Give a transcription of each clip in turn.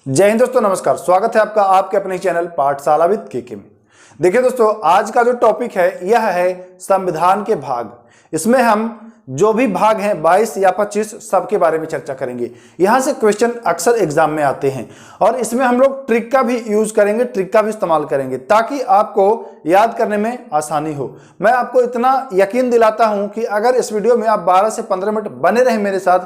जय हिंद दोस्तों, नमस्कार। स्वागत है आपका आपके अपने चैनल पाठशाला विद केके में। देखिए दोस्तों, आज का जो टॉपिक है यह है संविधान के भाग। इसमें हम जो भी भाग हैं 22 या 25 सबके बारे में चर्चा करेंगे। यहां से क्वेश्चन अक्सर एग्जाम में आते हैं और इसमें हम लोग ट्रिक का भी यूज करेंगे, ट्रिक का भी इस्तेमाल करेंगे ताकि आपको याद करने में आसानी हो। मैं आपको इतना यकीन दिलाता हूं कि अगर इस वीडियो में आप 12 से 15 मिनट बने रहे मेरे साथ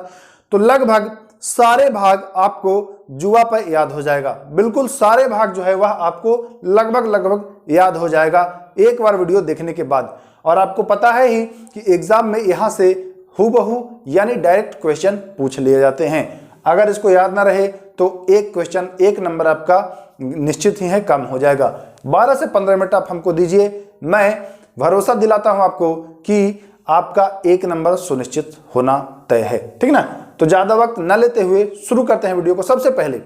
तो लगभग सारे भाग आपको जुआ पर याद हो जाएगा। बिल्कुल सारे भाग जो है वह आपको लगभग याद हो जाएगा एक बार वीडियो देखने के बाद। और आपको पता है ही कि एग्जाम में यहां से हूबहू यानी डायरेक्ट क्वेश्चन पूछ लिए जाते हैं। अगर इसको याद ना रहे तो एक क्वेश्चन एक नंबर आपका निश्चित ही है कम हो जाएगा। 12 से 15 मिनट आप हमको दीजिए, मैं भरोसा दिलाता हूं आपको कि आपका एक नंबर सुनिश्चित होना तय है। ठीक ना, तो ज्यादा वक्त न लेते हुए शुरू करते हैं वीडियो को। सबसे पहले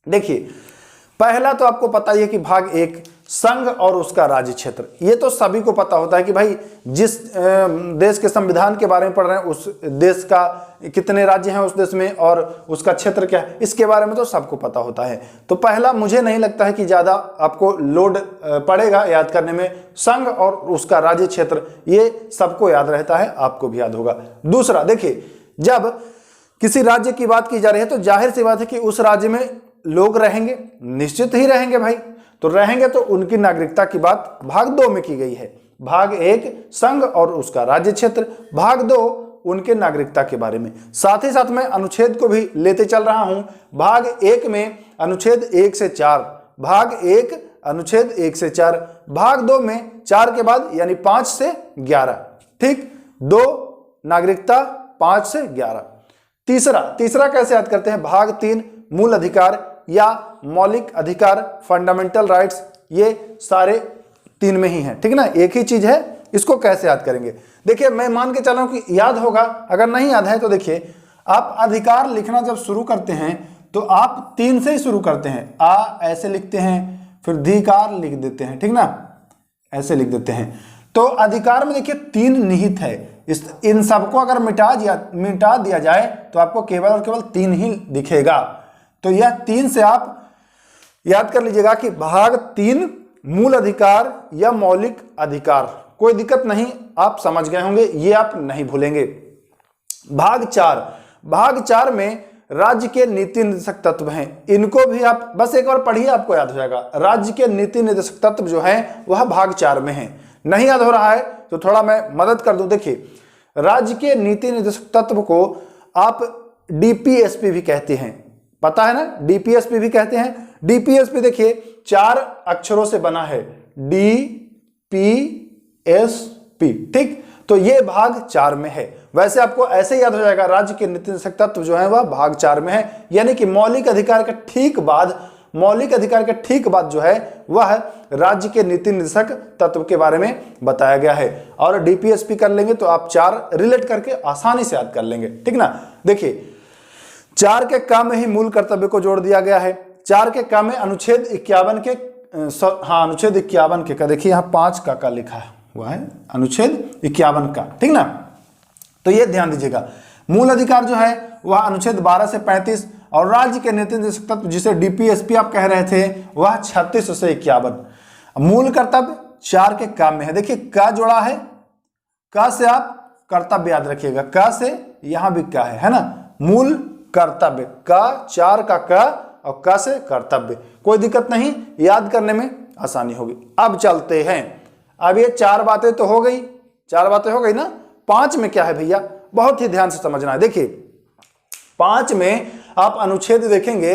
देखिए, पहला तो आपको पता ही है कि भाग 1 संघ और उसका राज्य क्षेत्र। ये तो सभी को पता होता है कि भाई जिस देश के संविधान के बारे में पढ़ रहे हैं उस देश का कितने राज्य हैं उस देश में और उसका क्षेत्र क्या है, इसके बारे में तो सबको पता होता है। तो पहला मुझे नहीं लगता है कि ज्यादा आपको लोड पड़ेगा याद करने में। संघ और उसका राज्य क्षेत्र ये सबको याद रहता है, आपको भी याद होगा। दूसरा देखिए, जब किसी राज्य की बात की जा रही है तो जाहिर सी बात है कि उस राज्य में लोग रहेंगे, निश्चित ही रहेंगे भाई। तो रहेंगे तो उनकी नागरिकता की बात भाग 2 में की गई है। भाग 1 संघ और उसका राज्य क्षेत्र, भाग 2 उनके नागरिकता के बारे में। साथ ही साथ मैं अनुच्छेद को भी लेते चल रहा हूं। भाग 1 में अनुच्छेद 1 से 4, भाग 1 अनुच्छेद 1 से 4, भाग 2 में 4 के बाद यानी 5 से 11। ठीक, 2 नागरिकता, 5 से 11। तीसरा कैसे याद करते हैं? भाग 3 मूल अधिकार या मौलिक अधिकार, फंडामेंटल राइट्स, ये सारे 3 में ही हैं। ठीक ना, एक ही चीज है। इसको कैसे याद करेंगे? देखिए, मैं मान के चल रहा हूं कि याद होगा। अगर नहीं याद है तो देखिए, आप अधिकार लिखना जब शुरू करते हैं तो आप 3 से ही शुरू करते हैं। आ ऐसे लिखते हैं, फिर अधिकार लिख देते हैं। ठीक ना, ऐसे लिख देते हैं। तो अधिकार में देखिए 3 निहित है। इन सबको अगर मिटा दिया जाए तो आपको केवल और केवल 3 ही दिखेगा। तो यह 3 से आप याद कर लीजिएगा कि भाग 3 मूल अधिकार या मौलिक अधिकार। कोई दिक्कत नहीं, आप समझ गए होंगे, ये आप नहीं भूलेंगे। भाग 4 में राज्य के नीति निर्देशक तत्व हैं। इनको भी आप बस एक बार पढ़िए, आपको याद हो जाएगा। राज्य के नीति निर्देशक तत्व जो हैं वह भाग 4 में हैं। नहीं याद हो रहा है तो थोड़ा मैं मदद कर दूं। देखिए, राज्य के नीति निर्देशक तत्व को आप डीपीएसपी भी कहते हैं, पता है ना, डीपीएसपी भी कहते हैं। डीपीएसपी देखिए 4 अक्षरों से बना है, डीपीएसपी। ठीक, तो ये भाग 4 में है। वैसे आपको ऐसे याद हो जाएगा, राज्य के नीति निर्देशक तत्व जो है वह भाग 4 में है। यानी कि मौलिक अधिकार के ठीक बाद जो है वह राज्य के नीति निर्देशक तत्व के बारे में बताया गया है। और डीपीएसपी कर लेंगे तो आप 4 रिलेट करके आसानी से याद कर लेंगे। ठीक ना, देखिए 4 के क में ही मूल कर्तव्य को जोड़ दिया गया है। 4 के क में अनुच्छेद 51 के अनुच्छेद 51 के का देखिए यहाँ 5 का लिखा हुआ है, अनुच्छेद 51 का। ठीक ना, तो ये ध्यान दीजिएगा। मूल अधिकार जो है वह अनुच्छेद 12 से 35 और राज्य के नीति निर्देशक तत्व जिसे डीपीएसपी आप कह रहे थे वह 36 से 51। मूल कर्तव्य 4 के क में है। देखिए क जोड़ा है, क से आप कर्तव्य याद रखिएगा, क से यहां भी क है ना। मूल कर्तव्य क, 4 का क और क से कर्तव्य। कोई दिक्कत नहीं, याद करने में आसानी होगी। अब चलते हैं। अब ये 4 बातें तो हो गई, 4 बातें हो गई ना। 5 में क्या है भैया, बहुत ही ध्यान से समझना है। देखिए 5 में आप अनुच्छेद देखेंगे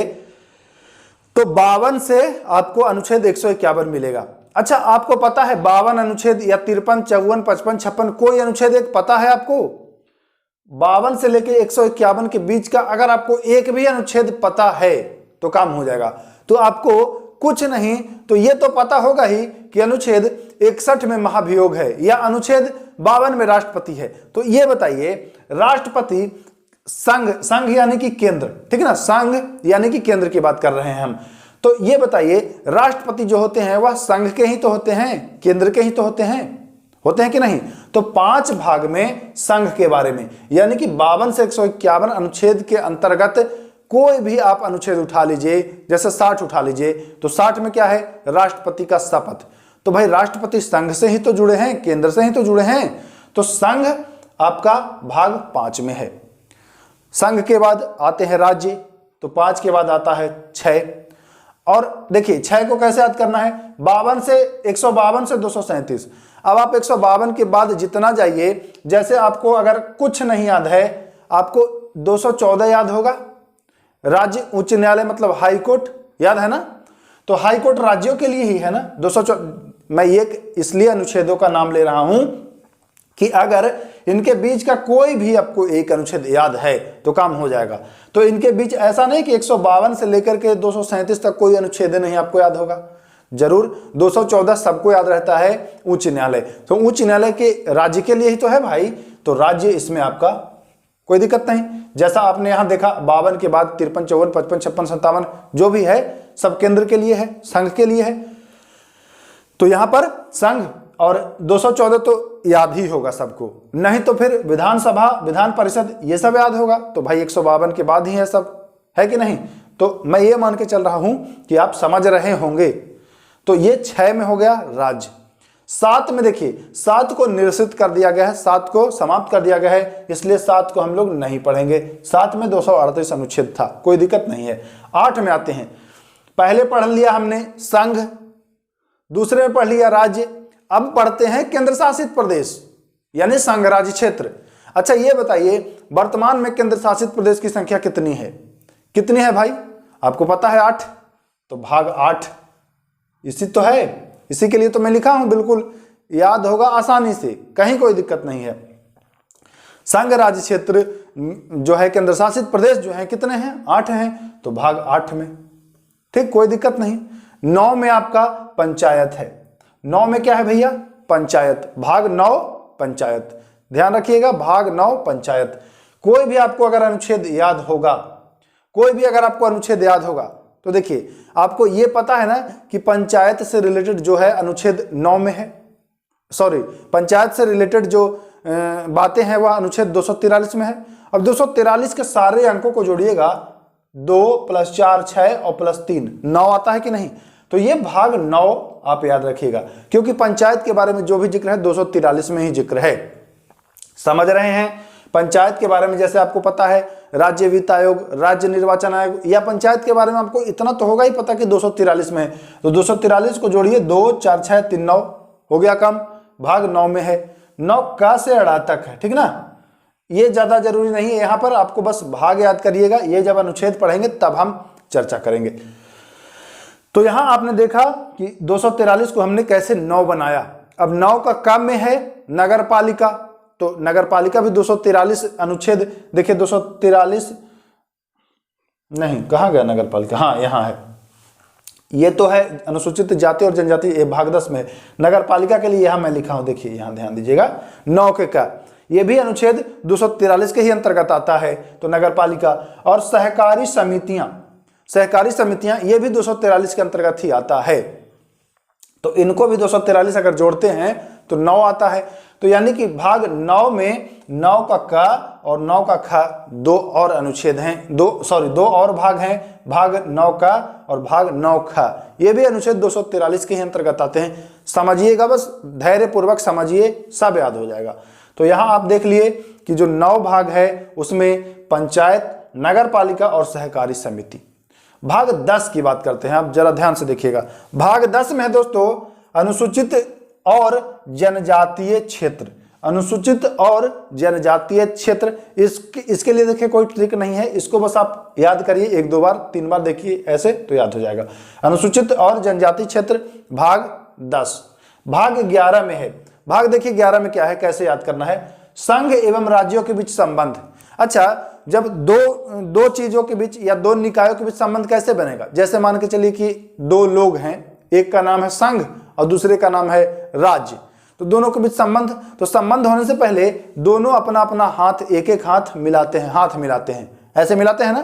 तो 52 से आपको अनुच्छेद 151 मिलेगा। अच्छा, आपको पता है 52 अनुच्छेद या 53, 54, 55, 56 कोई अनुच्छेद एक पता है आपको? 52 से लेके 151 के बीच का अगर आपको एक भी अनुच्छेद पता है तो काम हो जाएगा। तो आपको कुछ नहीं तो ये तो पता होगा ही कि अनुच्छेद 61 में महाभियोग है या अनुच्छेद 52 में राष्ट्रपति है। तो ये बताइए, राष्ट्रपति संघ यानी कि केंद्र, ठीक है ना, संघ यानी कि केंद्र की बात कर रहे हैं हम। तो ये बताइए, राष्ट्रपति जो होते हैं वह संघ के ही तो होते हैं, केंद्र के ही तो होते हैं कि नहीं? तो 5 भाग में संघ के बारे में, यानी कि 52 से 151 अनुच्छेद के अंतर्गत कोई भी आप अनुच्छेद उठा लीजिए, जैसे 60 उठा लीजिए, तो 60 में क्या है, राष्ट्रपति का शपथ। तो भाई राष्ट्रपति संघ से ही तो जुड़े हैं, केंद्र से ही तो जुड़े हैं, तो संघ आपका भाग 5 में है। संघ के बाद आते हैं राज्य, तो 5 के बाद आता है 6। और देखिए 6 को कैसे याद करना है, 52 से 152 से 237। अब आप 152 के बाद जितना जाइए, जैसे आपको अगर कुछ नहीं याद है, आपको 214 याद होगा, राज्य उच्च न्यायालय मतलब हाई कोर्ट, याद है ना, तो हाई कोर्ट राज्यों के लिए ही है ना। 214 मैं ये इसलिए अनुच्छेदों का नाम ले रहा हूं कि अगर इनके बीच का कोई भी आपको एक अनुच्छेद याद है तो काम हो जाएगा। तो इनके बीच ऐसा नहीं कि 152 से लेकर के 237 तक कोई अनुच्छेद नहीं आपको याद होगा, जरूर 214 सबको याद रहता है, उच्च न्यायालय, तो उच्च न्यायालय के राज्य के लिए ही तो है भाई, तो राज्य इसमें आपका कोई दिक्कत नहीं। जैसा आपने यहां देखा 52 के बाद 53, 54, 55, 56, 57 जो भी है सब केंद्र के लिए है, संघ के लिए है। तो यहां पर संघ और 214 तो याद ही होगा सबको, नहीं तो फिर विधानसभा, विधान परिषद ये सब याद होगा, तो भाई 152 के बाद ही है सब, है कि नहीं। तो मैं ये मान के चल रहा हूं कि आप समझ रहे होंगे। तो ये 6 में हो गया राज्य। 7 में देखिए 7 को निरसित कर दिया गया है, 7 को समाप्त कर दिया गया है, इसलिए 7 को हम लोग नहीं पढ़ेंगे। 7 में 238 अनुच्छेद था, कोई दिक्कत नहीं है। 8 में आते हैं, पहले पढ़ लिया हमने संघ, दूसरे में पढ़ लिया राज्य, अब पढ़ते हैं केंद्र शासित प्रदेश यानी संघ राज्य क्षेत्र। अच्छा ये बताइए वर्तमान में केंद्र शासित प्रदेश की संख्या कितनी है, कितनी है भाई, आपको पता है 8, तो भाग 8 इसी तो है, इसी के लिए तो मैं लिखा हूं, बिल्कुल याद होगा आसानी से, कहीं कोई दिक्कत नहीं है। संघ राज्य क्षेत्र जो है, केंद्र शासित प्रदेश जो है कितने हैं, 8 हैं, तो भाग 8 में, ठीक, कोई दिक्कत नहीं। 9 में आपका पंचायत है, 9 में क्या है भैया, पंचायत, भाग 9 पंचायत, ध्यान रखिएगा, भाग 9 पंचायत। कोई भी आपको अगर अनुच्छेद याद होगा, कोई भी अगर आपको अनुच्छेद याद होगा, तो देखिए आपको ये पता है ना कि पंचायत से रिलेटेड जो है अनुच्छेद 9 में है, सॉरी पंचायत से रिलेटेड जो बातें हैं वह अनुच्छेद 243 में है। अब 243 के सारे अंकों को जोड़िएगा, 2 + 4 6 और +3 9 आता है कि नहीं, तो ये भाग 9 आप याद रखिएगा, क्योंकि पंचायत के बारे में जो भी जिक्र है 243 में ही जिक्र है। समझ रहे हैं, पंचायत के बारे में जैसे आपको पता है राज्य वित्त आयोग, राज्य निर्वाचन आयोग, या पंचायत के बारे में आपको इतना तो होगा ही पता कि 243 में है, तो 243 को जोड़िए, 2 4 6 3 9 हो गया काम, भाग 9 में है। 9 का से अड़ा तक है, ठीक ना, ये ज्यादा जरूरी नहीं है, यहां पर आपको बस भाग याद करिएगा, ये जब अनुच्छेद पढ़ेंगे तब हम चर्चा करेंगे। तो यहां आपने देखा कि 243 को हमने कैसे 9 बनाया। अब 9 का काम में है नगर पालिका, तो नगर पालिका भी 243 अनुच्छेद, देखिए 243 नहीं, कहां गया नगर पालिका, हाँ यहां है, ये तो है अनुसूचित जाति और जनजाति, ये भाग 10 में। नगर पालिका के लिए यहां मैं लिखा हूं, देखिए यहां ध्यान दीजिएगा, 9 के का ये भी अनुच्छेद 243 के ही अंतर्गत आता है, तो नगर पालिका। और सहकारी समितियां, सहकारी समितियां ये भी 243 के अंतर्गत ही आता है, तो इनको भी 243 अगर जोड़ते हैं तो 9 आता है। तो यानी कि भाग 9 में 9 का क और 9 का ख 2 और अनुच्छेद हैं, 2 और भाग हैं, भाग 9 का और भाग 9 ख, ये भी अनुच्छेद 243 के ही अंतर्गत आते हैं। समझिएगा, बस धैर्य पूर्वक समझिए, सब याद हो जाएगा। तो यहां आप देख लिए कि जो 9 भाग है उसमें पंचायत, नगर पालिका और सहकारी समिति। भाग 10 की बात करते हैं, आप जरा ध्यान से देखिएगा। भाग 10 में है दोस्तों अनुसूचित और जनजातीय क्षेत्र, अनुसूचित और जनजातीय क्षेत्र। इसके लिए देखिए कोई ट्रिक नहीं है, इसको बस आप याद करिए, 1 2 बार 3 बार देखिए ऐसे तो याद हो जाएगा। अनुसूचित और जनजातीय क्षेत्र भाग 10। भाग 11 में है, भाग देखिए 11 में क्या है, कैसे याद करना है, संघ एवं राज्यों के बीच संबंध। अच्छा, जब दो चीजों के बीच या 2 निकायों के बीच संबंध कैसे बनेगा, जैसे मान के चलिए कि 2 लोग हैं, एक का नाम है संघ और दूसरे का नाम है राज्य, तो दोनों के बीच संबंध, तो संबंध होने से पहले दोनों अपना अपना हाथ, एक एक हाथ मिलाते हैं, हाथ मिलाते हैं, ऐसे मिलाते हैं ना,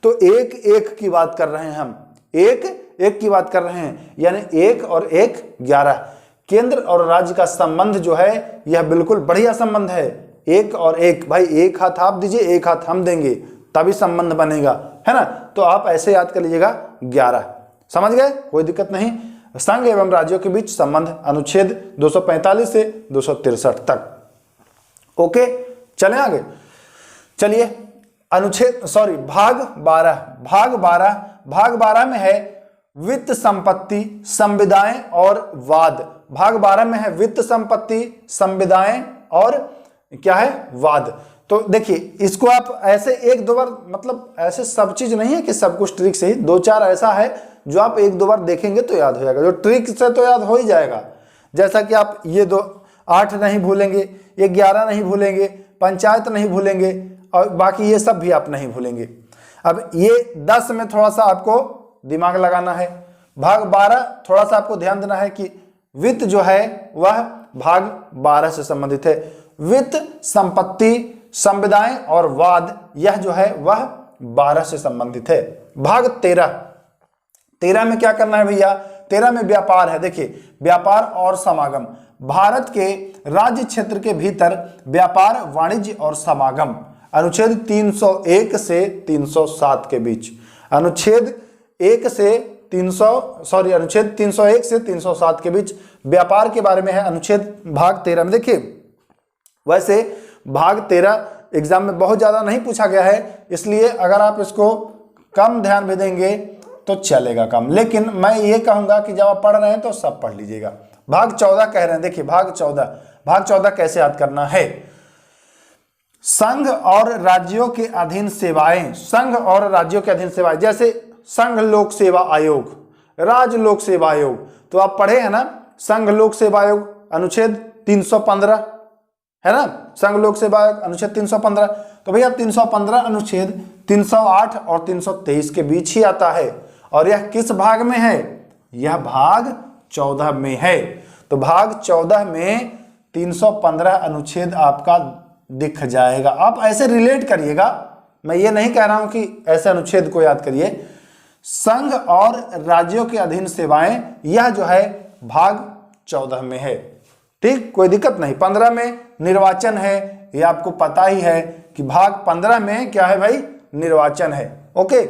तो 1 1 की बात कर रहे हैं हम, 1 1 की बात कर रहे हैं, यानी 1 और 1 11। केंद्र और राज्य का संबंध जो है यह बिल्कुल बढ़िया संबंध है, 1 और 1, भाई 1 हाथ आप दीजिए, 1 हाथ हम देंगे, तभी संबंध बनेगा, है ना। तो आप ऐसे याद कर लीजिएगा 11, समझ गए, कोई दिक्कत नहीं। संघ एवं राज्यों के बीच संबंध अनुच्छेद 245 से 263 तक। ओके, चलें आगे। चलिए भाग 12 में है वित्त संपत्ति, संविदाएं और वाद। भाग 12 में है वित्त संपत्ति, संविदाएं और क्या है, वाद। तो देखिए इसको आप ऐसे एक दो बार, मतलब ऐसे सब चीज नहीं है कि सब कुछ ट्रिक से ही, दो चार ऐसा है जो आप एक दो बार देखेंगे तो याद हो जाएगा, जो ट्रिक से तो याद हो ही जाएगा। जैसा कि आप ये 8 नहीं भूलेंगे, ये 11 नहीं भूलेंगे, पंचायत नहीं भूलेंगे, और बाकी ये सब भी आप नहीं भूलेंगे। अब ये 10 में थोड़ा सा आपको दिमाग लगाना है। भाग 12 थोड़ा सा आपको ध्यान देना है कि वित्त जो है वह भाग 12 से संबंधित है। वित्त, संपत्ति, संविदाएं और वाद, यह जो है वह 12 से संबंधित है। भाग 13 में क्या करना है भैया, 13 में व्यापार है। देखिए व्यापार और समागम, भारत के राज्य क्षेत्र के भीतर व्यापार, वाणिज्य और समागम, अनुच्छेद 301 से 307 के बीच। अनुच्छेद 301 से 307 के बीच व्यापार के बारे में है अनुच्छेद भाग 13 में। देखिए वैसे भाग 13 एग्जाम में बहुत ज्यादा नहीं पूछा गया है, इसलिए अगर आप इसको कम ध्यान भी देंगे तो चलेगा कम, लेकिन मैं ये कहूंगा कि जब आप पढ़ रहे हैं तो सब पढ़ लीजिएगा। भाग 14 कह रहे हैं, देखिए भाग 14 कैसे याद करना है। संघ और राज्यों के अधीन सेवाएं, संघ और राज्यों के अधीन सेवाएं, जैसे संघ लोक सेवा आयोग, राज्य लोक सेवा आयोग, तो आप पढ़े हैं ना, संघ लोक सेवा आयोग अनुच्छेद 315 है ना, संघ लोक सेवा आयोग अनुच्छेद 315। तो भैया 315 अनुच्छेद 308 और 323 के बीच ही आता है, और यह किस भाग में है, यह भाग 14 में है। तो भाग 14 में 315 अनुच्छेद आपका दिख जाएगा। आप ऐसे रिलेट करिएगा, मैं ये नहीं कह रहा हूं कि ऐसे अनुच्छेद को याद करिए। संघ और राज्यों के अधीन सेवाएं, यह जो है भाग 14 में है, ठीक, कोई दिक्कत नहीं। 15 में निर्वाचन है, ये आपको पता ही है कि भाग 15 में क्या है भाई, निर्वाचन है। ओके,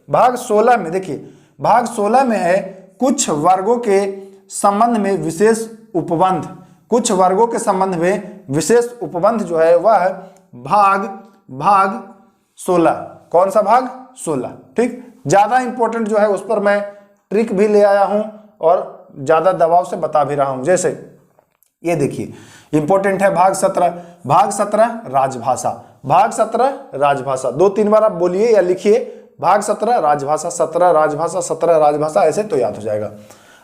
भाग 16 में देखिए, भाग 16 में है कुछ वर्गों के संबंध में विशेष उपबंध, कुछ वर्गों के संबंध में विशेष उपबंध जो है वह भाग 16। कौन सा भाग, 16, ठीक। ज्यादा इंपॉर्टेंट जो है उस पर मैं ट्रिक भी ले आया हूं और ज्यादा दबाव से बता भी रहा हूं। जैसे ये देखिए इंपॉर्टेंट है भाग 17, भाग 17 राजभाषा, भाग 17 राजभाषा, 2-3 बार आप बोलिए या लिखिए, भाग 17 राजभाषा, 17 राजभाषा, 17 राजभाषा, ऐसे तो याद हो जाएगा।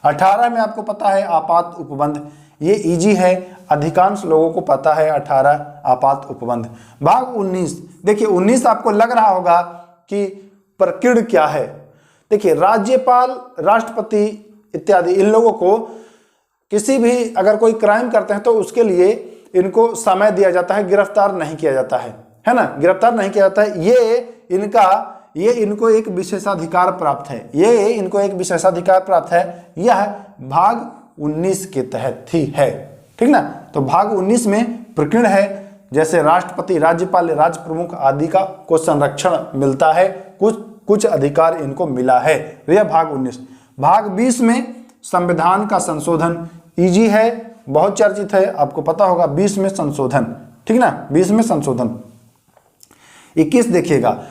18 में आपको पता है आपात उपबंध, ये इजी है, अधिकांश लोगों को पता है 18 आपात उपबंध। भाग 19, देखिए 19 आपको लग रहा होगा कि प्रकीर्ण क्या है। देखिए राज्यपाल, राष्ट्रपति इत्यादि, इन लोगों को किसी भी अगर कोई क्राइम करते हैं तो उसके लिए इनको समय दिया जाता है, गिरफ्तार नहीं किया जाता है ना, गिरफ्तार नहीं किया जाता है। ये इनको एक विशेषाधिकार प्राप्त है, ये इनको एक विशेषाधिकार प्राप्त है, यह भाग 19 के तहत ही है, ठीक ना। तो भाग 19 में प्रकीर्ण है, जैसे राष्ट्रपति, राज्यपाल, राज्य प्रमुख आदि को संरक्षण मिलता है, कुछ अधिकार इनको मिला है, यह भाग 19। भाग 20 में संविधान का संशोधन, इजी है, बहुत चर्चित है, आपको पता होगा, 20 में संशोधन, ठीक ना, 20 में संशोधन। 21 देखिएगा,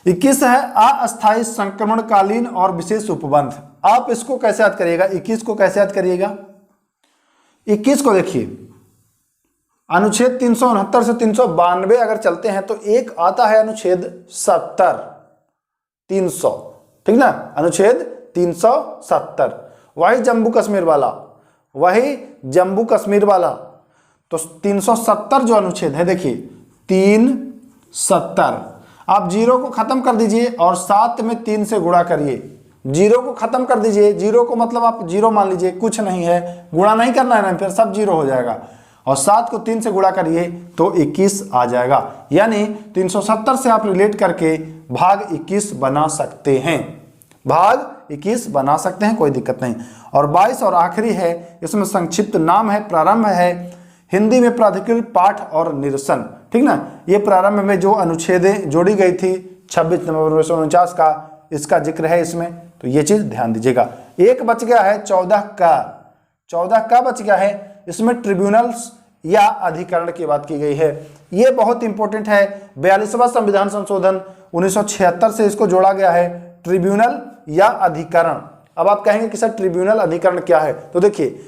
21 है अस्थायी संक्रमणकालीन और विशेष उपबंध। आप इसको कैसे याद करिएगा, 21 को कैसे याद करिएगा। 21 को देखिए, अनुच्छेद 369 से 392 अगर चलते हैं तो एक आता है अनुच्छेद 300, ठीक ना, अनुच्छेद 370, वही जम्मू कश्मीर वाला, तो 370 जो अनुच्छेद है, देखिए 370, आप 0 को खत्म कर दीजिए और 7 में 3 से गुणा करिए, 0 को खत्म कर दीजिए, 0 को मतलब आप 0 मान लीजिए, कुछ नहीं है, गुणा नहीं करना है ना, फिर सब 0 हो जाएगा, और 7 को 3 से गुणा करिए तो 21 आ जाएगा। यानी 370 से आप रिलेट करके भाग 21 बना सकते हैं, भाग 21 बना सकते हैं, कोई दिक्कत नहीं। और 22 और आखिरी है, इसमें संक्षिप्त नाम है, प्रारंभ है, हिंदी में प्राधिकृत पाठ और निरसन, ठीक ना। ये प्रारंभ में जो अनुच्छेदें जोड़ी गई थी 26 नवंबर 1949 का इसका जिक्र है इसमें, तो ये चीज ध्यान दीजिएगा। एक बच गया है 14 का बच गया है, इसमें ट्रिब्यूनल्स या अधिकरण की बात की गई है। ये बहुत इंपॉर्टेंट है। 42वां संविधान संशोधन 1976 से इसको जोड़ा गया है, ट्रिब्यूनल या अधिकरण। अब आप कहेंगे कि सर ट्रिब्यूनल अधिकरण क्या है, तो देखिए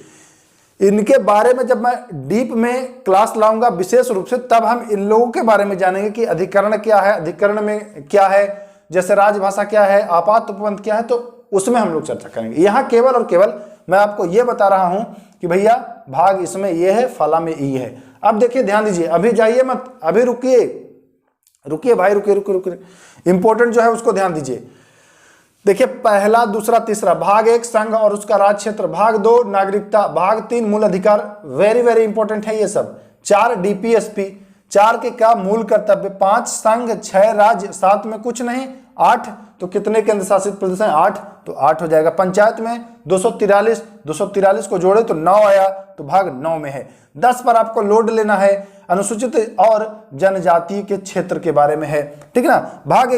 इनके बारे में जब मैं डीप में क्लास लाऊंगा विशेष रूप से, तब हम इन लोगों के बारे में जानेंगे कि अधिकरण क्या है, अधिकरण में क्या है, जैसे राजभाषा क्या है, आपात उपबंध क्या है, तो उसमें हम लोग चर्चा करेंगे। यहाँ केवल और केवल मैं आपको ये बता रहा हूं कि भैया भाग इसमें ये है, फला में ई है। अब देखिए ध्यान दीजिए, अभी जाइए मत, अभी रुकिए भाई, रुकिए इंपॉर्टेंट जो है उसको ध्यान दीजिए। देखिए पहला, दूसरा, तीसरा, भाग 1 संघ और उसका राज्य क्षेत्र, भाग 2 नागरिकता, भाग 3 मूल अधिकार, वेरी वेरी इंपॉर्टेंट है ये सब। 4 डीपीएसपी, 4 के क्या मूल कर्तव्य, 5 संघ, 6 राज्य, 7 में कुछ नहीं, 8 तो कितने केंद्र शासित प्रदेश हैं, 8 तो 8 हो जाएगा। पंचायत में 243 को जोड़े तो 9 आया, तो भाग 9 में है। 10 पर आपको लोड लेना है, अनुसूचित और जनजाति के क्षेत्र के बारे में है, ठीक है ना। भाग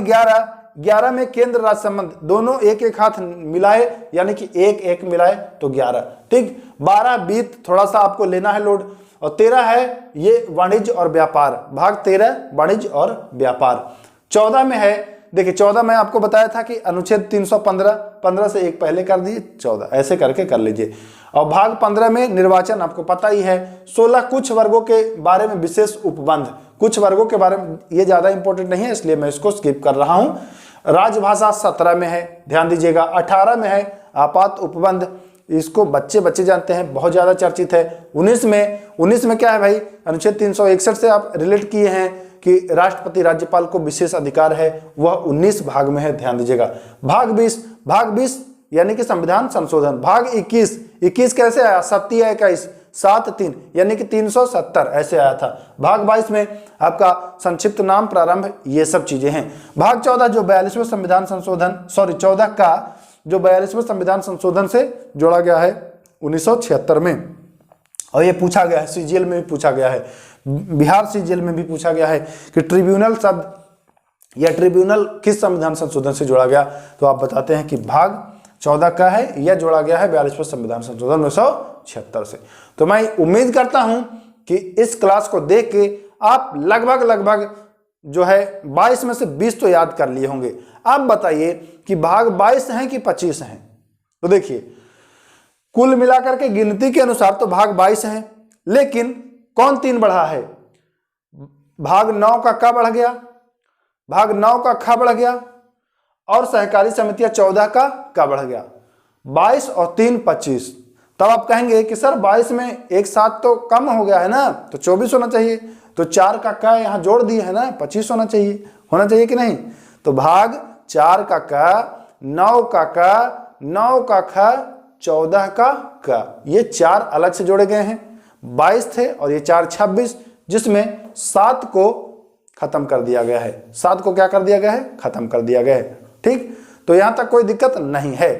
11 में केंद्र राज्य संबंध, दोनों एक एक हाथ मिलाए यानी कि एक एक मिलाए तो 11, ठीक। 12 बीत, थोड़ा सा आपको लेना है लोड, और 13 है ये वाणिज्य और व्यापार, भाग 13 वाणिज्य और व्यापार। 14 में है, देखिए 14 में आपको बताया था कि अनुच्छेद 315, 15 से एक पहले कर दिए, 14 ऐसे करके कर लीजिए। और भाग 15 में निर्वाचन आपको पता ही है। 16 कुछ वर्गों के बारे में विशेष उपबंध, कुछ वर्गों के बारे में, ये ज्यादा इंपॉर्टेंट नहीं है इसलिए मैं इसको स्किप कर रहा हूं। राजभाषा 17 में है, ध्यान दीजिएगा। 18 में है आपात उपबंध, इसको बच्चे जानते हैं, बहुत ज्यादा चर्चित है। 19 में क्या है भाई, अनुच्छेद 361 से आप रिलेट किए हैं कि राष्ट्रपति राज्यपाल को विशेष अधिकार है, वह 19 भाग में है, ध्यान दीजिएगा। भाग 20 यानी कि संविधान संशोधन। भाग 21 कैसे आया, 7 या 21, 7-3 यानी कि 370 ऐसे आया था। भाग 22 में आपका संक्षिप्त नाम, प्रारंभ, ये सब चीजें हैं। भाग 14 जो 42वें संविधान संशोधन, 14 का जो 42वें संविधान संशोधन से जोड़ा गया है 1976 में, और ये पूछा गया है, सीजीएल में भी पूछा गया है, बिहार सीजीएल में भी पूछा गया है कि ट्रिब्यूनल शब्द या ट्रिब्यूनल किस संविधान संशोधन से जोड़ा गया, तो आप बताते हैं कि भाग 14 का है, यह जोड़ा गया है 42वें संविधान संशोधन 1976 से। तो मैं उम्मीद करता हूं कि इस क्लास को देख के आप लगभग जो है 22 में से 20 तो याद कर लिए होंगे। अब बताइए कि भाग 22 हैं कि 25 हैं, तो देखिए कुल मिलाकर के गिनती के अनुसार तो भाग 22 हैं, लेकिन कौन 3 बढ़ा है, भाग 9 का क बढ़ गया, भाग 9 का ख बढ़ गया, और सहकारी समितियां 14 का क बढ़ गया। 22 और 3 25। तब आप कहेंगे कि सर 22 में एक साथ तो कम हो गया है ना, तो 24 होना चाहिए, तो 4 का क यहां जोड़ दिए है ना, 25 होना चाहिए कि नहीं। तो भाग 4 का क, 9 का क, 9 का ख, 14 का क, ये 4 अलग से जोड़े गए हैं। 22 थे और ये 4 26, जिसमें 7 को खत्म कर दिया गया है। 7 को क्या कर दिया गया है, खत्म कर दिया गया है, ठीक। तो यहां तक कोई दिक्कत नहीं है,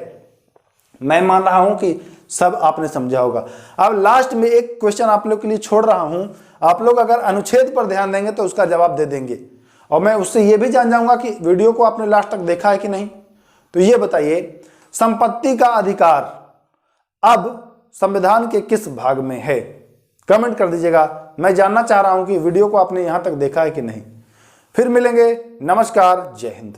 मैं मान रहा हूं कि सब आपने समझा होगा। अब लास्ट में एक क्वेश्चन आप लोग के लिए छोड़ रहा हूं, आप लोग अगर अनुच्छेद पर ध्यान देंगे तो उसका जवाब दे देंगे, और मैं उससे यह भी जान जाऊंगा कि वीडियो को आपने लास्ट तक देखा है कि नहीं। तो ये बताइए, संपत्ति का अधिकार अब संविधान के किस भाग में है, कमेंट कर दीजिएगा। मैं जानना चाह रहा हूं कि वीडियो को आपने यहां तक देखा है कि नहीं। फिर मिलेंगे, नमस्कार, जय हिंद।